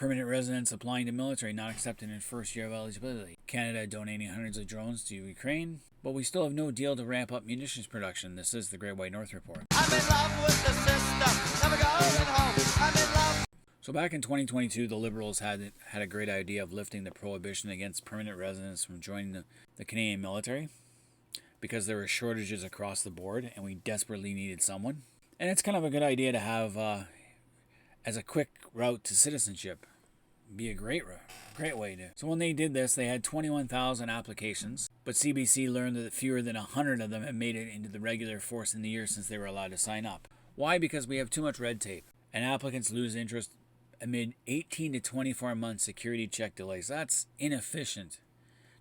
Permanent residents applying to military not accepted in first year of eligibility. Canada donating hundreds of drones to Ukraine, but we still have no deal to ramp up munitions production. This is the Great White North Report. I'm in love with the system, never going home. I'm in love. So back in 2022, the Liberals had a great idea of lifting the prohibition against permanent residents from joining the Canadian military because there were shortages across the board and we desperately needed someone. And it's kind of a good idea to have as a quick route to citizenship. Be a great way to. So when they did this, they had 21,000 applications, but CBC learned that fewer than 100 of them had made it into the regular force in the year since they were allowed to sign up. Why? Because we have too much red tape, and applicants lose interest amid 18 to 24 month security check delays. That's inefficient,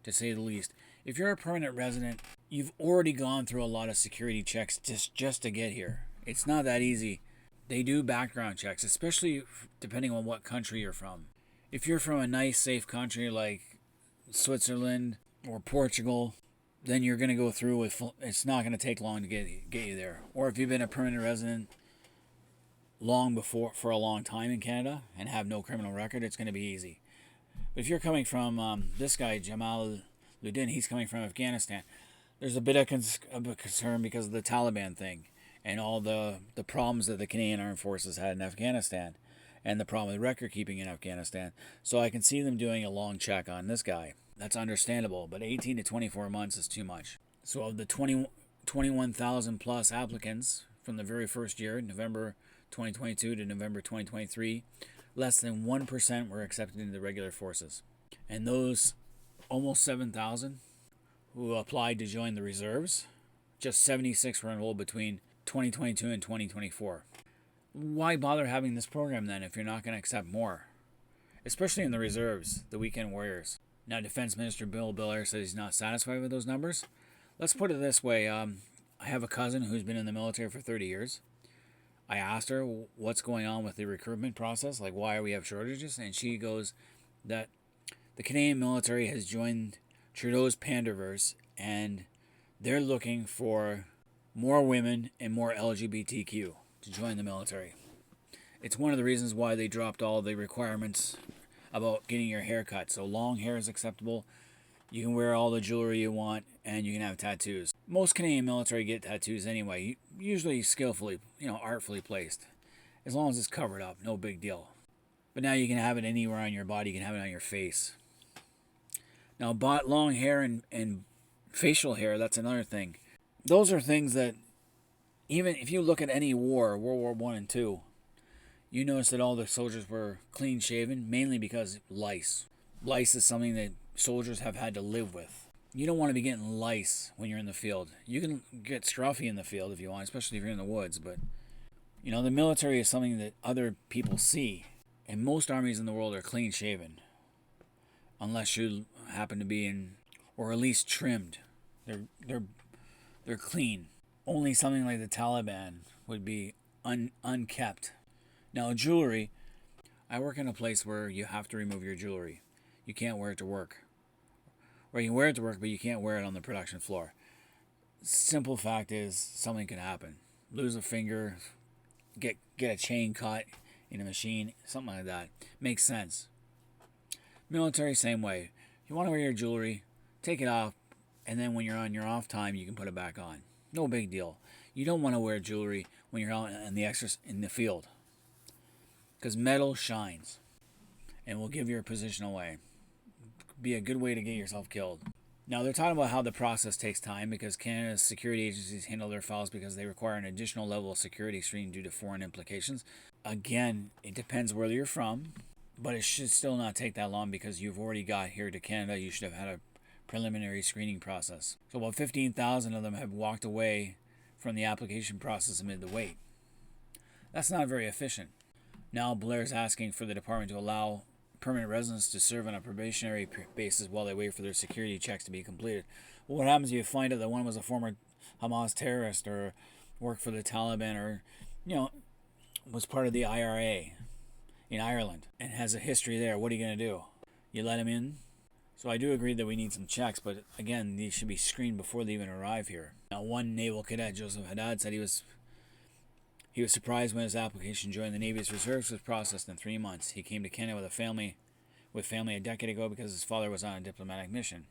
to say the least. If you're a permanent resident, you've already gone through a lot of security checks just to get here. It's not that easy. They do background checks, especially depending on what country you're from. If you're from a nice, safe country like Switzerland or Portugal, then you're going to go through with. It's not going to take long to get you there. Or if you've been a permanent resident for a long time in Canada and have no criminal record, it's going to be easy. But if you're coming from this guy, Jamal Ludin, he's coming from Afghanistan. There's a bit of a concern because of the Taliban thing and all the problems that the Canadian Armed Forces had in Afghanistan and the problem with record keeping in Afghanistan. So I can see them doing a long check on this guy. That's understandable, but 18 to 24 months is too much. So of the 21,000 plus applicants from the very first year, November 2022 to November 2023, less than 1% were accepted into the regular forces. And those almost 7,000 who applied to join the reserves, just 76 were enrolled between 2022 and 2024. Why bother having this program then if you're not going to accept more? Especially in the reserves, the weekend warriors. Now, Defense Minister Bill Belair says he's not satisfied with those numbers. Let's put it this way. I have a cousin who's been in the military for 30 years. I asked her what's going on with the recruitment process, like why we have shortages, and she goes that the Canadian military has joined Trudeau's Panderverse, and they're looking for more women and more LGBTQ to join the military. It's one of the reasons why they dropped all the requirements about getting your hair cut. So long hair is acceptable. You can wear all the jewelry you want, and you can have tattoos. Most Canadian military get tattoos anyway, usually skillfully, artfully placed. As long as it's covered up, no big deal. But now you can have it anywhere on your body. You can have it on your face. Now, long hair and facial hair, that's another thing. Those are things that, even if you look at any war, World War I and II, you notice that all the soldiers were clean-shaven, mainly because lice. Lice is something that soldiers have had to live with. You don't want to be getting lice when you're in the field. You can get scruffy in the field if you want, especially if you're in the woods, but the military is something that other people see, and most armies in the world are clean-shaven, unless you happen to be in, or at least trimmed. They're clean. Only something like the Taliban would be unkept. Now, jewelry, I work in a place where you have to remove your jewelry. You can't wear it to work. Or you can wear it to work, but you can't wear it on the production floor. Simple fact is, something can happen. Lose a finger, get a chain caught in a machine, something like that. Makes sense. Military, same way. You want to wear your jewelry, take it off, and then when you're on your off time, you can put it back on. No big deal. You don't want to wear jewelry when you're out in the field, because metal shines and will give your position away. Be a good way to get yourself killed. Now, they're talking about how the process takes time because Canada's security agencies handle their files because they require an additional level of security screening due to foreign implications. Again, it depends where you're from, but it should still not take that long because you've already got here to Canada. You should have had a preliminary screening process. So about 15,000 of them have walked away from the application process amid the wait. That's not very efficient. Now Blair's asking for the department to allow permanent residents to serve on a probationary basis while they wait for their security checks to be completed. Well, what happens if you find out that one was a former Hamas terrorist or worked for the Taliban or, was part of the IRA in Ireland and has a history there? What are you going to do? You let him in? So I do agree that we need some checks, but again, these should be screened before they even arrive here. Now, one naval cadet, Joseph Haddad, said he was He was surprised when his application to join the Navy's reserves was processed in 3 months. He came to Canada with family a decade ago because his father was on a diplomatic mission.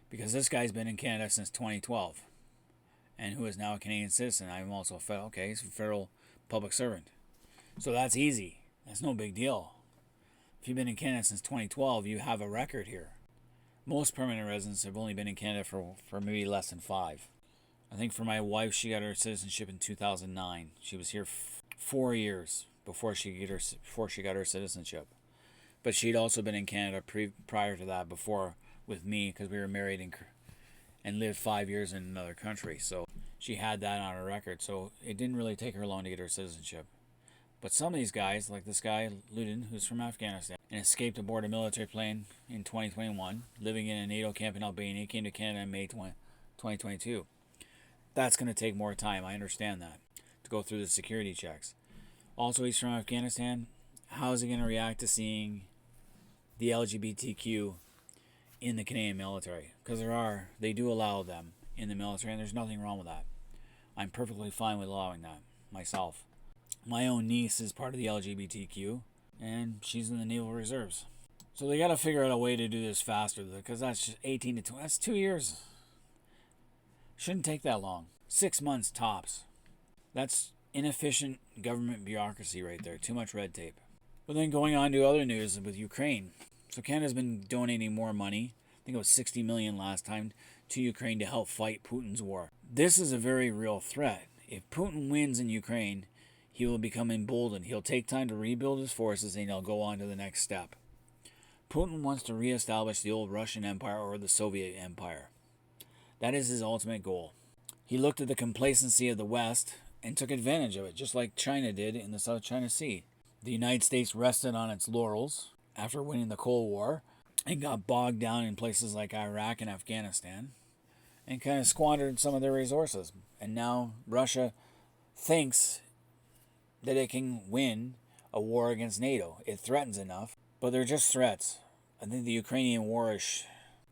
Because this guy's been in Canada since 2012, and who is now a Canadian citizen. I'm also a federal, he's a federal public servant. So that's easy. That's no big deal. If you've been in Canada since 2012, you have a record here. Most permanent residents have only been in Canada for maybe less than 5. I think for my wife, she got her citizenship in 2009. She was here 4 years before she got her citizenship. But she'd also been in Canada prior to that before with me, because we were married and lived 5 years in another country. So she had that on her record. So it didn't really take her long to get her citizenship. But some of these guys, like this guy, Ludin, who's from Afghanistan, and escaped aboard a military plane in 2021, living in a NATO camp in Albania, came to Canada in May 2022. That's going to take more time, I understand that, to go through the security checks. Also, he's from Afghanistan. How is he going to react to seeing the LGBTQ in the Canadian military? Because they do allow them in the military, and there's nothing wrong with that. I'm perfectly fine with allowing that myself. My own niece is part of the LGBTQ, and she's in the Naval Reserves. So they got to figure out a way to do this faster, because that's just 18 to 20. That's 2 years. Shouldn't take that long. 6 months tops. That's inefficient government bureaucracy right there. Too much red tape. But then going on to other news with Ukraine. So Canada's been donating more money. I think it was $60 million last time to Ukraine to help fight Putin's war. This is a very real threat. If Putin wins in Ukraine, he will become emboldened. He'll take time to rebuild his forces, and he'll go on to the next step. Putin wants to reestablish the old Russian Empire or the Soviet Empire. That is his ultimate goal. He looked at the complacency of the West and took advantage of it, just like China did in the South China Sea. The United States rested on its laurels after winning the Cold War and got bogged down in places like Iraq and Afghanistan and kind of squandered some of their resources. And now Russia thinks that it can win a war against NATO. It threatens enough, but they're just threats. I think the Ukrainian war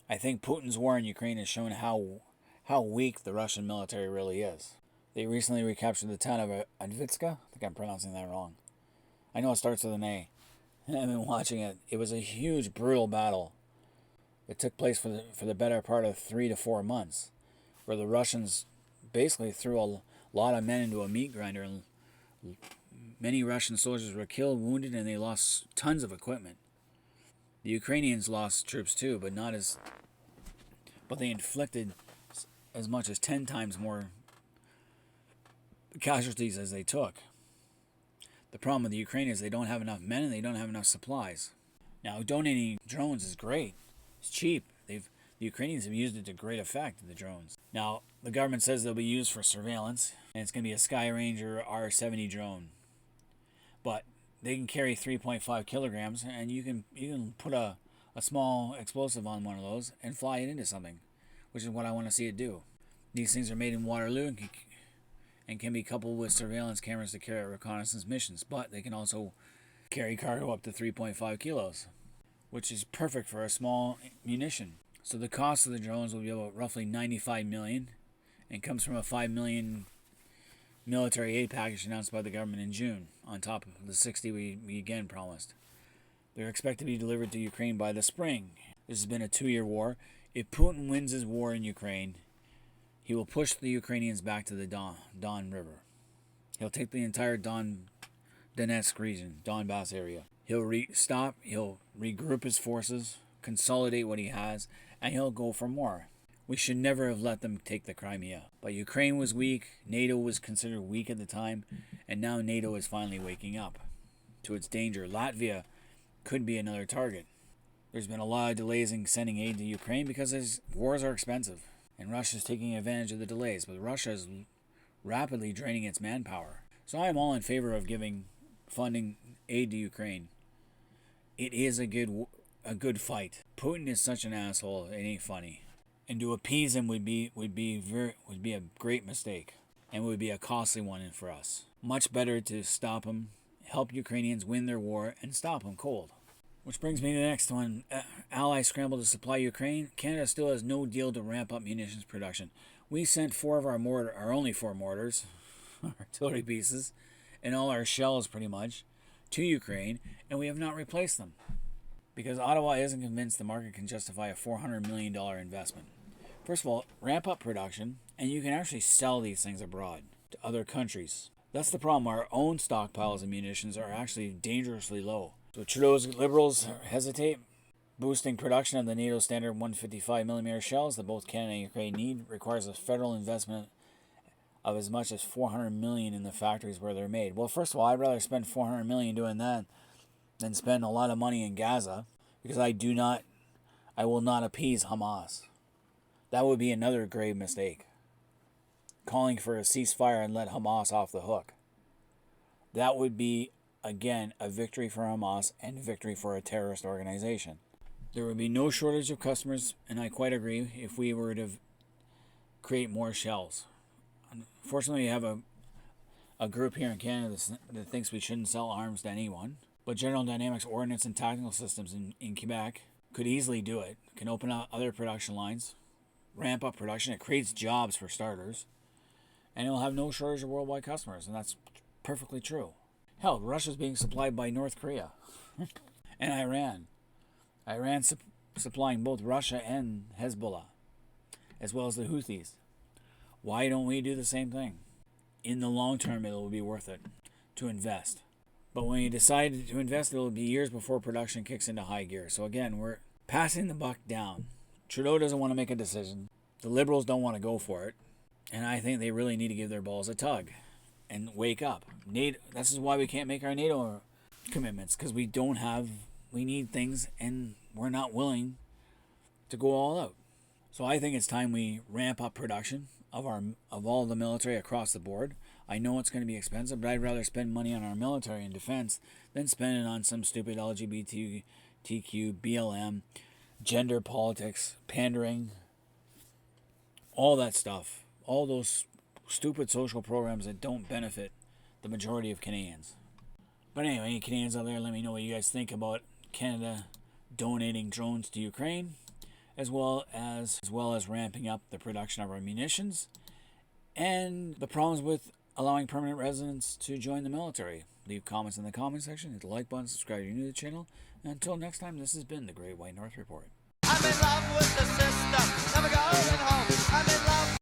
I think Putin's war in Ukraine has shown how weak the Russian military really is. They recently recaptured the town of Advitska. I think I'm pronouncing that wrong. I know it starts with an A. I've been watching it. It was a huge, brutal battle. It took place for the better part of 3 to 4 months, where the Russians basically threw a lot of men into a meat grinder, and many Russian soldiers were killed, wounded, and they lost tons of equipment. The Ukrainians lost troops too, but they inflicted as much as 10 times more casualties as they took. The problem with the Ukraine is they don't have enough men and they don't have enough supplies. Now, donating drones is great. It's cheap. The Ukrainians have used it to great effect, the drones. Now, the government says they'll be used for surveillance, and it's going to be a Sky Ranger R70 drone. But they can carry 3.5 kilograms, and you can put a small explosive on one of those and fly it into something, which is what I want to see it do. These things are made in Waterloo and can be coupled with surveillance cameras to carry out reconnaissance missions, but they can also carry cargo up to 3.5 kilos, which is perfect for a small munition. So the cost of the drones will be about roughly $95 million, and comes from a $5 million military aid package announced by the government in June, on top of the 60 we again promised. They're expected to be delivered to Ukraine by the spring. This has been a 2-year war. If Putin wins his war in Ukraine, he will push the Ukrainians back to the Don River. He'll take the entire Donetsk region, Donbass area. He'll regroup his forces, consolidate what he has, and he'll go for more. We should never have let them take the Crimea. But Ukraine was weak, NATO was considered weak at the time, and now NATO is finally waking up to its danger. Latvia could be another target. There's been a lot of delays in sending aid to Ukraine because wars are expensive, and Russia's taking advantage of the delays, but Russia is rapidly draining its manpower. So I am all in favor of funding aid to Ukraine. It is a good fight. Putin is such an asshole, it ain't funny. And to appease him would be a great mistake, and would be a costly one for us. Much better to stop him, help Ukrainians win their war, and stop him cold. Which brings me to the next one. Allies scramble to supply Ukraine. Canada still has no deal to ramp up munitions production. We sent 4 of our only 4 mortars. artillery pieces and all our shells pretty much to Ukraine, and we have not replaced them because Ottawa isn't convinced the market can justify a $400 million investment. First of all, ramp up production, and you can actually sell these things abroad to other countries. That's the problem. Our own stockpiles of munitions are actually dangerously low. So Trudeau's Liberals hesitate. Boosting production of the NATO standard 155mm shells that both Canada and Ukraine need requires a federal investment of as much as $400 million in the factories where they're made. Well, first of all, I'd rather spend $400 million doing that than spend a lot of money in Gaza, because I will not appease Hamas. That would be another grave mistake. Calling for a ceasefire and let Hamas off the hook. That would be, again, a victory for Hamas and victory for a terrorist organization. There would be no shortage of customers, and I quite agree, if we were to create more shells. Unfortunately, we have a group here in Canada that thinks we shouldn't sell arms to anyone. But General Dynamics Ordnance and Tactical Systems in Quebec could easily do it. Can open up other production lines, ramp up production. It creates jobs for starters, and it will have no shortage of worldwide customers, and that's perfectly true. Hell, Russia's being supplied by North Korea and Iran. Iran supplying both Russia and Hezbollah, as well as the Houthis. Why don't we do the same thing? In the long term, it will be worth it to invest. But when you decide to invest, it will be years before production kicks into high gear. So again, we're passing the buck down. Trudeau doesn't want to make a decision. The Liberals don't want to go for it. And I think they really need to give their balls a tug and wake up. This is why we can't make our NATO commitments, because we need things, and we're not willing to go all out. So I think it's time we ramp up production of all the military across the board. I know it's going to be expensive, but I'd rather spend money on our military and defense than spend it on some stupid LGBTQ, BLM, gender politics, pandering, all that stuff. All those stupid social programs that don't benefit the majority of Canadians. But anyway, any Canadians out there, let me know what you guys think about Canada donating drones to Ukraine, as well as ramping up the production of our munitions, and the problems with allowing permanent residents to join the military. Leave comments in the comment section, hit the like button, subscribe if you're new to the channel, and until next time, this has been the Great White North Report. I'm in love with the system, never going home. I'm in love